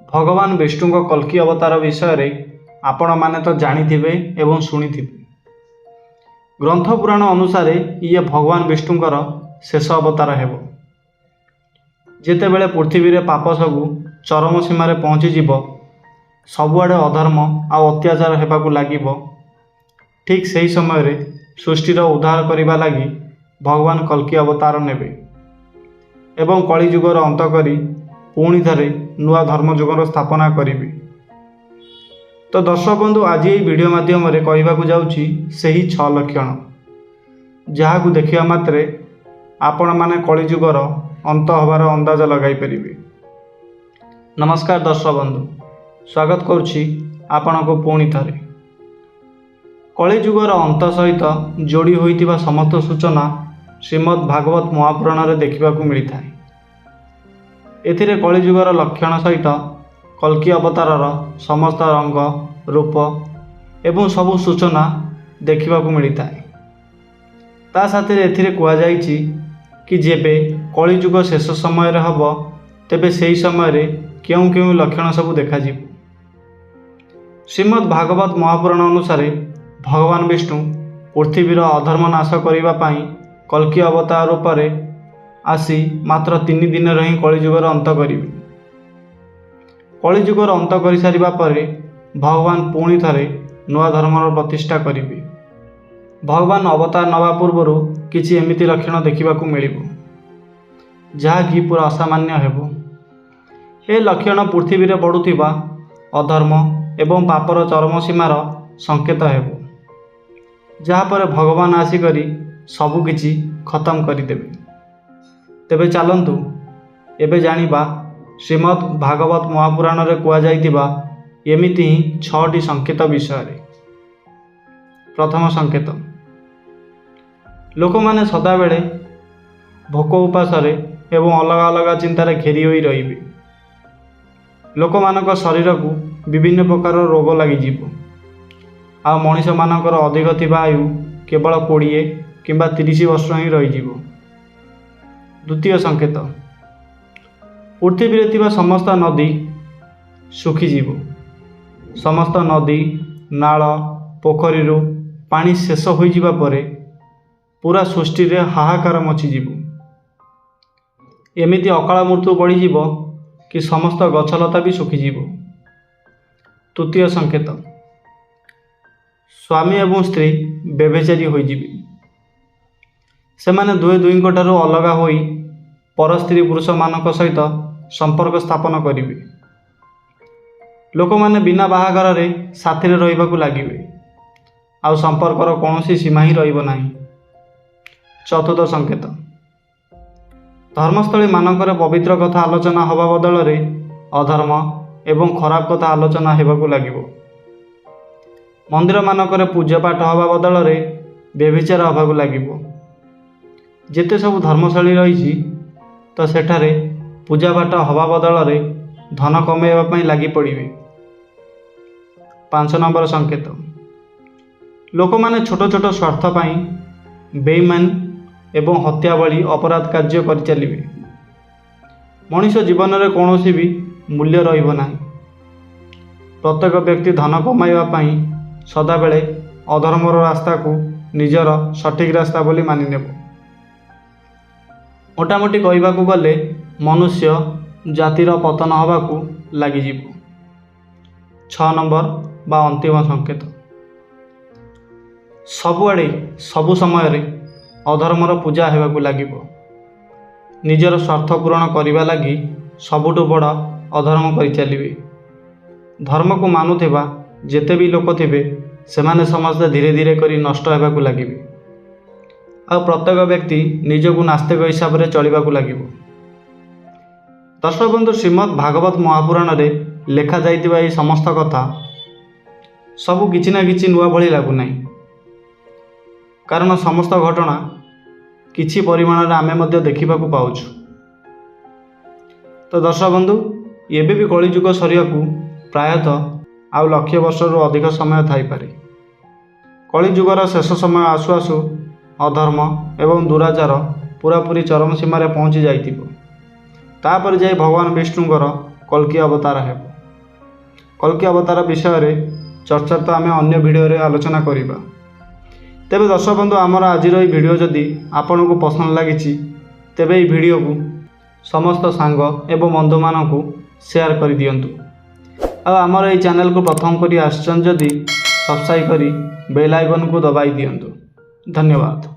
भगवान विष्णु कल्कि अवतार विषय रे आपण माने तो जानिथिबे एवं शुणिथिबे। ग्रंथ पुराण अनुसार ये भगवान विष्णुंकर शेष अवतार हेबो। जेतेबेले पृथ्वी रे पाप सबु चरम सीमा रे पहुँची जीव, सबुआडे अधर्म आ अत्याचार हेबाकू लागिबो, ठीक सही समय रे सृष्टिर उद्धार करिबा लागि भगवान कल्कि अवतार नेबे एवं कली जुगर अंत करी पुणी थरे नुआ धर्मजुगर स्थापना करिबे। तो दर्शक बंधु, आज ये वीडियो माध्यम रे कहबाकू जाउची सही 6 लक्षण जहाकू देखिया मात्रे आपण माने कली जुगर अंत होबार अंदाज लगाई परिबे। नमस्कार दर्शक बंधु, स्वागत करुछि आपनको पुणी थरे। कली जुगर अंत सहित जोड़ी होइतिबा समस्त सूचना श्रीमद् भागवत महापुराण रे देखिबाकू मिलिथाय। एथिरे कली जुगर लक्षण सहित कल्कि अवतारर समस्त रंग रूप एवं सबु सूचना देखिबाकू मिलिथाय। ता साथे एथिरे कुआ जाइछि कि जेबे कली जुग शेष समय रे हबो तेबे सेही समय रे केउं केउं लक्षण सबु देखा जिवो। श्रीमद् भागवत महापुराण अनुसार भगवान विष्णु पृथ्वीर अधर्म नाश करिबा पई कल्कि अवतार रूपरे आसी मात्र 3 दिन रही कलिजुगर अंत करिबे। कलिजुगर अंत करि सारिबा परे भगवान पुणी थरे नुआ धर्मर प्रतिष्ठा करिबे। भगवान अवतार नवा पूर्वरु किछि एमिति लक्षण देखिबाकू मिलिबो जहा कि पूरा असामान्य हेबो। ए लक्षण पृथ्वी रे बढुथिबा अधर्म एवं पापर चरम सीमार संकेत हेबो, जहा पर भगवान आसिकरी सबु किछि खत्म करिदेबे। तेबे चलंतु एबे जानिबा श्रीमद् भागवत महापुराण रे कुआ जाइतिबा एमिति ही 6टी संकेत विषय रे। प्रथम संकेत, लोक माने सदा बेले भोक उपास रे एवं अलग अलग चिंतार घेरी होई रहिबे। लोक मानक शरीर को विभिन्न प्रकार रोग लगी जीवो आ मनीष मानकर अधिक थिबा आयु केवल 20 किंबा 30 वर्ष ही रही जीवो। द्वितीय संकेत, पृथ्वी रे थिबा समस्त नदी सुखी जीवो। समस्त नदी नाल पोखरी पानी शेष होई जीवा परे पूरा सृष्टि रे हाहाकार मची जीवो। एमिति अकाल मृत्यु बढ़ी जीवो कि समस्त गछलता भी सुखी जीवो। तृतीय संकेत, स्वामी एवं स्त्री व्यभिचारी होई जीवे। सेमाने दुए दुईंठाରୁ अलगा होई पर स्त्री पुरुष मानक सहित संपर्क स्थापन करिवे। लोक माने बिना बाहागर रे साथी रे रहिबाकू लागिवे आ संपर्कर कोनोसी सीमा ही रहिबो नाही। चतुर्थ संकेत, धर्मस्थली मानकर पवित्र कथा आलोचना हवा बदल रे अधर्म एवं खराब कथा आलोचना हेबाकू लागिवो। मंदिर मानकर पूजा पाठ हवा बदल रे व्यभिचार हबाकू लागिवो। जेते सब धर्मशाली रही तो सेठारे पूजा पाठ हवा बदल रे धन कमेवा पई लागी पड़िबे। 5 नंबर संकेत, लोक माने छोट छोट स्वार्थ पई बेईमान एवं हत्या भली अपराध कार्य कर चलिबे। मनुष्य जीवन रे कोनोसी भी मूल्य रहिबो नाही। प्रत्येक व्यक्ति धन कमाइबा पई सदा बेले अधर्मर रास्ता को निजर सठिक रास्ता बोली मानि नेबो। मोटामोटी कहबाकू गले मनुष्य जातिर पतन हबाकू लागि जीवो। 6 नंबर बा अंतिम संकेत, सबुआड़े सबु समय रे अधर्मर पूजा हेबाकू लागिबो। निजर स्वार्थ पूरण करिबा लागि सबुठु बड़ अधर्म करि चलिबे। धर्म को मानुथिबा जेते भी लोक थिबे सेमाने समस्त धीरे धीरे करी नष्ट हेबाकू लागिबे आ प्रत्येक व्यक्ति निजकू नास्तिक हिसाब से चलिबाकू लागिबो। दर्शक बंधु, श्रीमद् भागवत महापुराण रे लेखा जाइतिबा ए समस्त कथा सबु किछि ना किछि नुआ भली लागु नाही, कारण समस्त घटना किछि परिमाण रे आमे मध्य देखिबाकू पाउछु। तो दर्शक बंधु, एबे भी कली जुग सरियाकू प्रायतः आउ लक्ष वर्ष रु अधिक समय थाई पारे। कली जुगर शेष समय आसु आसु अधर्म एवं दुराचार पूरापूरी चरम सीमार पहुँची जाइथिबो। तापर जाई भगवान विष्णुंकर कल्कि अवतार हेबो। କଳ୍କି ଅବତାର ବିଷୟରେ ଚର୍ଚ୍ଚା ତ ଆମେ ଅନ୍ୟ ଭିଡ଼ିଓରେ ଆଲୋଚନା କରିବା। ତେବେ ଦର୍ଶକ ବନ୍ଧୁ, ଆମର ଆଜିର ଏହି ଭିଡ଼ିଓ ଯଦି ଆପଣଙ୍କୁ ପସନ୍ଦ ଲାଗିଛି ତେବେ ଏହି ଭିଡ଼ିଓକୁ ସମସ୍ତ ସାଙ୍ଗ ଏବଂ ବନ୍ଧୁମାନଙ୍କୁ ସେୟାର କରିଦିଅନ୍ତୁ। ଆଉ ଆମର ଏହି ଚ୍ୟାନେଲକୁ ପ୍ରଥମ କରି ଆସିଛନ୍ତି ଯଦି ସବସ୍କ୍ରାଇବ୍ କରି ବେଲ୍ ଆଇକନକୁ ଦବାଇ ଦିଅନ୍ତୁ। ଧନ୍ୟବାଦ।